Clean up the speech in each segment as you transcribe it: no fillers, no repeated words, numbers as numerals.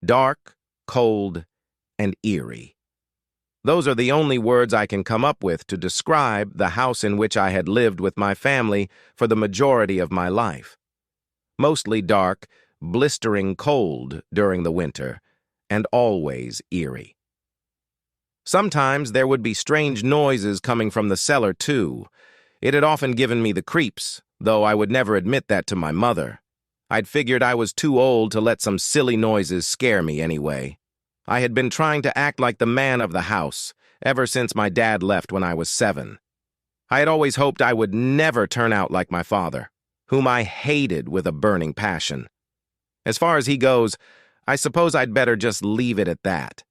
Dark, cold, and eerie. Those are the only words I can come up with to describe the house in which I had lived with my family for the majority of my life. Mostly dark, blistering cold during the winter, and always eerie. Sometimes there would be strange noises coming from the cellar, too. It had often given me the creeps, though I would never admit that to my mother. I'd figured I was too old to let some silly noises scare me anyway. I had been trying to act like the man of the house ever since my dad left when I was 7. I had always hoped I would never turn out like my father, whom I hated with a burning passion. As far as he goes, I suppose I'd better just leave it at that.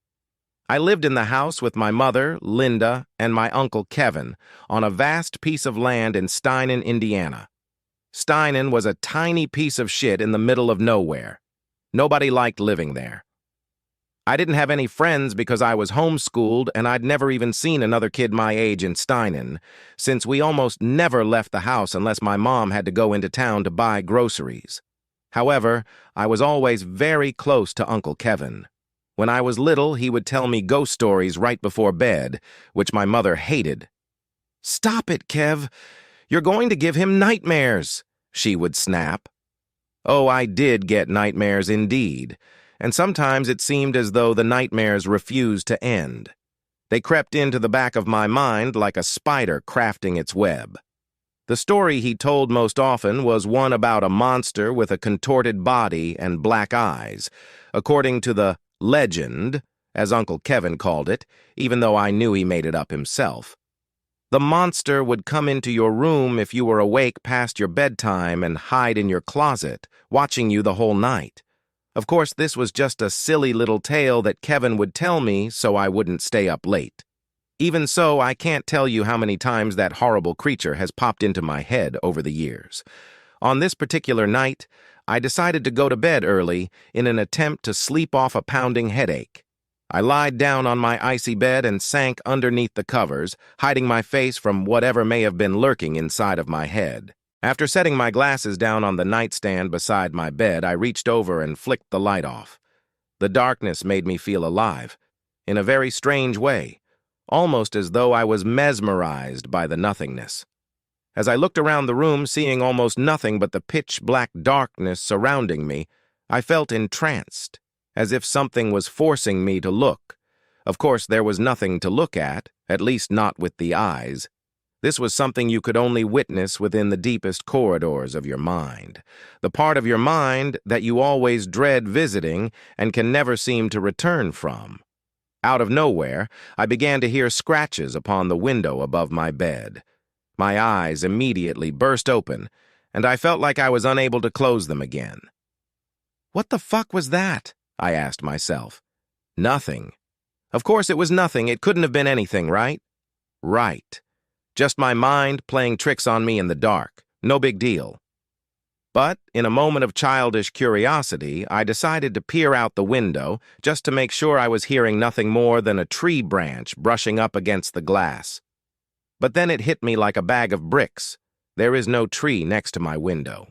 I lived in the house with my mother, Linda, and my uncle Kevin on a vast piece of land in Steinen, Indiana. Steinen was a tiny piece of shit in the middle of nowhere. Nobody liked living there. I didn't have any friends because I was homeschooled and I'd never even seen another kid my age in Steinen, since we almost never left the house unless my mom had to go into town to buy groceries. However, I was always very close to Uncle Kevin. When I was little, he would tell me ghost stories right before bed, which my mother hated. "Stop it, Kev! You're going to give him nightmares," she would snap. Oh, I did get nightmares indeed, and sometimes it seemed as though the nightmares refused to end. They crept into the back of my mind like a spider crafting its web. The story he told most often was one about a monster with a contorted body and black eyes, according to the legend, as Uncle Kevin called it, even though I knew he made it up himself. The monster would come into your room if you were awake past your bedtime and hide in your closet, watching you the whole night. Of course, this was just a silly little tale that Kevin would tell me so I wouldn't stay up late. Even so, I can't tell you how many times that horrible creature has popped into my head over the years. On this particular night, I decided to go to bed early in an attempt to sleep off a pounding headache. I lied down on my icy bed and sank underneath the covers, hiding my face from whatever may have been lurking inside of my head. After setting my glasses down on the nightstand beside my bed, I reached over and flicked the light off. The darkness made me feel alive, in a very strange way, almost as though I was mesmerized by the nothingness. As I looked around the room, seeing almost nothing but the pitch-black darkness surrounding me, I felt entranced, as if something was forcing me to look. Of course, there was nothing to look at least not with the eyes. This was something you could only witness within the deepest corridors of your mind, the part of your mind that you always dread visiting and can never seem to return from. Out of nowhere, I began to hear scratches upon the window above my bed. My eyes immediately burst open, and I felt like I was unable to close them again. "What the fuck was that?" I asked myself. Nothing. Of course it was nothing. It couldn't have been anything, right? Right. Just my mind playing tricks on me in the dark. No big deal. But, in a moment of childish curiosity, I decided to peer out the window just to make sure I was hearing nothing more than a tree branch brushing up against the glass. But then it hit me like a bag of bricks. There is no tree next to my window.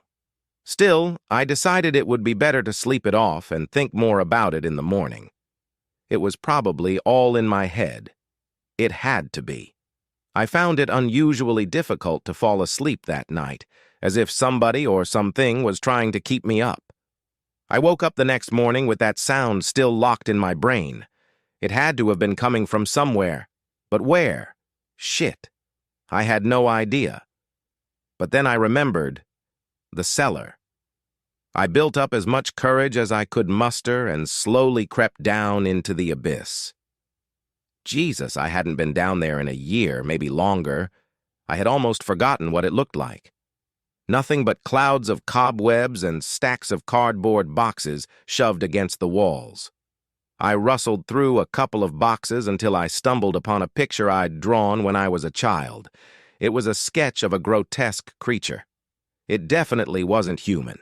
Still, I decided it would be better to sleep it off and think more about it in the morning. It was probably all in my head. It had to be. I found it unusually difficult to fall asleep that night, as if somebody or something was trying to keep me up. I woke up the next morning with that sound still locked in my brain. It had to have been coming from somewhere. But where? Shit. I had no idea. But then I remembered the cellar. I built up as much courage as I could muster and slowly crept down into the abyss. Jesus, I hadn't been down there in a year, maybe longer. I had almost forgotten what it looked like. Nothing but clouds of cobwebs and stacks of cardboard boxes shoved against the walls. I rustled through a couple of boxes until I stumbled upon a picture I'd drawn when I was a child. It was a sketch of a grotesque creature. It definitely wasn't human.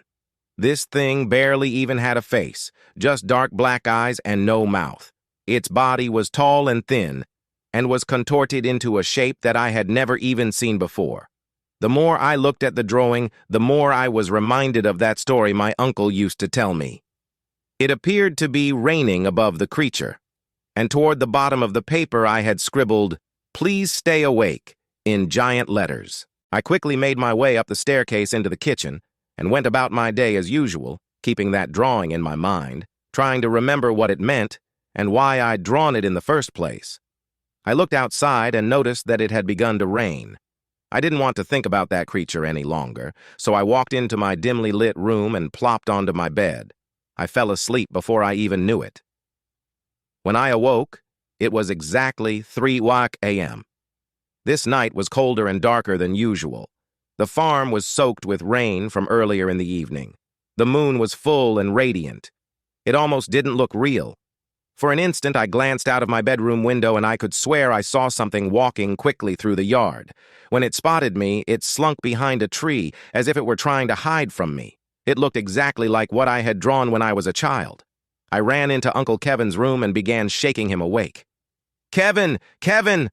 This thing barely even had a face, just dark black eyes and no mouth. Its body was tall and thin, and was contorted into a shape that I had never even seen before. The more I looked at the drawing, the more I was reminded of that story my uncle used to tell me. It appeared to be raining above the creature, and toward the bottom of the paper I had scribbled, "Please stay awake," in giant letters. I quickly made my way up the staircase into the kitchen and went about my day as usual, keeping that drawing in my mind, trying to remember what it meant and why I'd drawn it in the first place. I looked outside and noticed that it had begun to rain. I didn't want to think about that creature any longer, so I walked into my dimly lit room and plopped onto my bed. I fell asleep before I even knew it. When I awoke, it was exactly 3 a.m. This night was colder and darker than usual. The farm was soaked with rain from earlier in the evening. The moon was full and radiant. It almost didn't look real. For an instant, I glanced out of my bedroom window and I could swear I saw something walking quickly through the yard. When it spotted me, it slunk behind a tree as if it were trying to hide from me. It looked exactly like what I had drawn when I was a child. I ran into Uncle Kevin's room and began shaking him awake. "Kevin! Kevin!"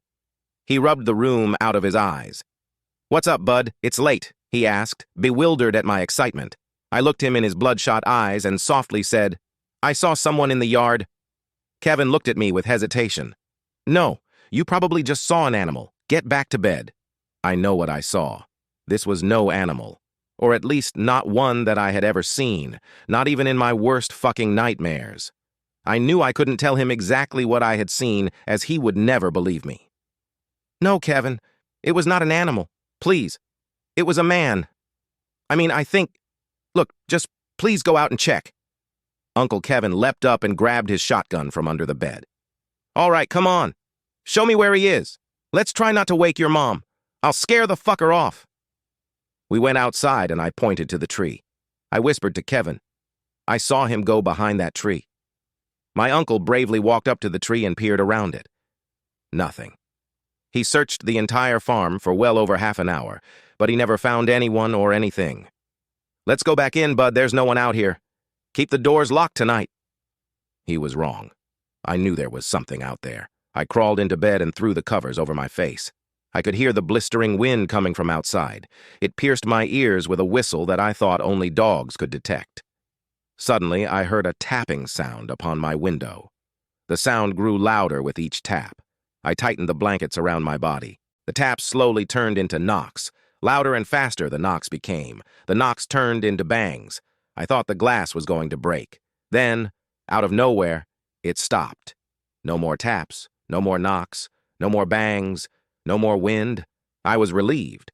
He rubbed the room out of his eyes. "What's up, bud? It's late," he asked, bewildered at my excitement. I looked him in his bloodshot eyes and softly said, "I saw someone in the yard." Kevin looked at me with hesitation. "No, you probably just saw an animal. Get back to bed." I know what I saw. This was no animal. Or at least not one that I had ever seen, not even in my worst fucking nightmares. I knew I couldn't tell him exactly what I had seen, as he would never believe me. "No, Kevin, it was not an animal. Please. It was a man. I think... Look, just please go out and check." Uncle Kevin leapt up and grabbed his shotgun from under the bed. "All right, come on. Show me where he is. Let's try not to wake your mom. I'll scare the fucker off." We went outside and I pointed to the tree. I whispered to Kevin. I saw him go behind that tree. My uncle bravely walked up to the tree and peered around it. Nothing. He searched the entire farm for well over half an hour, but he never found anyone or anything. "Let's go back in, bud. There's no one out here. Keep the doors locked tonight." He was wrong. I knew there was something out there. I crawled into bed and threw the covers over my face. I could hear the blistering wind coming from outside. It pierced my ears with a whistle that I thought only dogs could detect. Suddenly, I heard a tapping sound upon my window. The sound grew louder with each tap. I tightened the blankets around my body. The taps slowly turned into knocks. Louder and faster the knocks became. The knocks turned into bangs. I thought the glass was going to break. Then, out of nowhere, it stopped. No more taps, no more knocks, no more bangs, no more wind. I was relieved.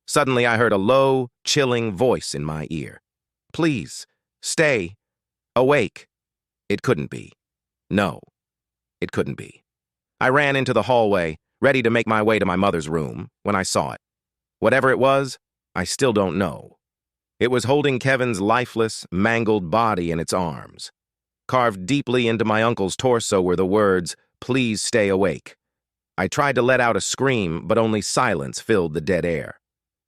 Suddenly I heard a low, chilling voice in my ear. "Please, stay awake." It couldn't be. No, it couldn't be. I ran into the hallway, ready to make my way to my mother's room, when I saw it. Whatever it was, I still don't know. It was holding Kevin's lifeless, mangled body in its arms. Carved deeply into my uncle's torso were the words, "Please stay awake." I tried to let out a scream, but only silence filled the dead air.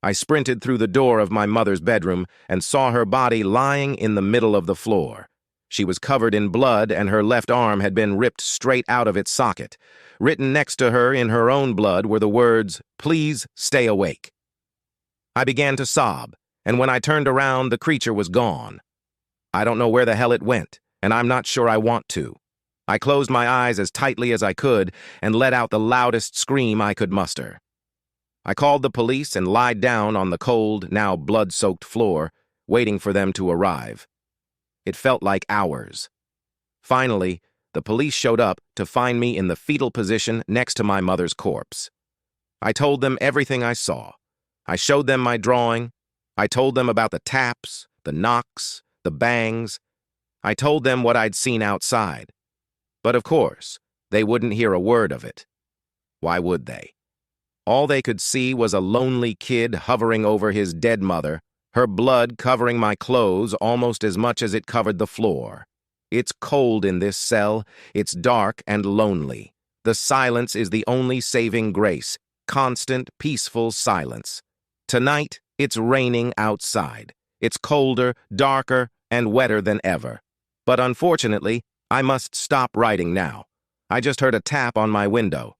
I sprinted through the door of my mother's bedroom and saw her body lying in the middle of the floor. She was covered in blood and her left arm had been ripped straight out of its socket. Written next to her in her own blood were the words, "Please stay awake." I began to sob, and when I turned around, the creature was gone. I don't know where the hell it went, and I'm not sure I want to. I closed my eyes as tightly as I could and let out the loudest scream I could muster. I called the police and lied down on the cold, now blood-soaked floor, waiting for them to arrive. It felt like hours. Finally, the police showed up to find me in the fetal position next to my mother's corpse. I told them everything I saw. I showed them my drawing. I told them about the taps, the knocks, the bangs. I told them what I'd seen outside. But of course, they wouldn't hear a word of it. Why would they? All they could see was a lonely kid hovering over his dead mother, her blood covering my clothes almost as much as it covered the floor. It's cold in this cell. It's dark and lonely. The silence is the only saving grace. Constant, peaceful silence. Tonight, it's raining outside. It's colder, darker, and wetter than ever. But unfortunately, I must stop writing now. I just heard a tap on my window.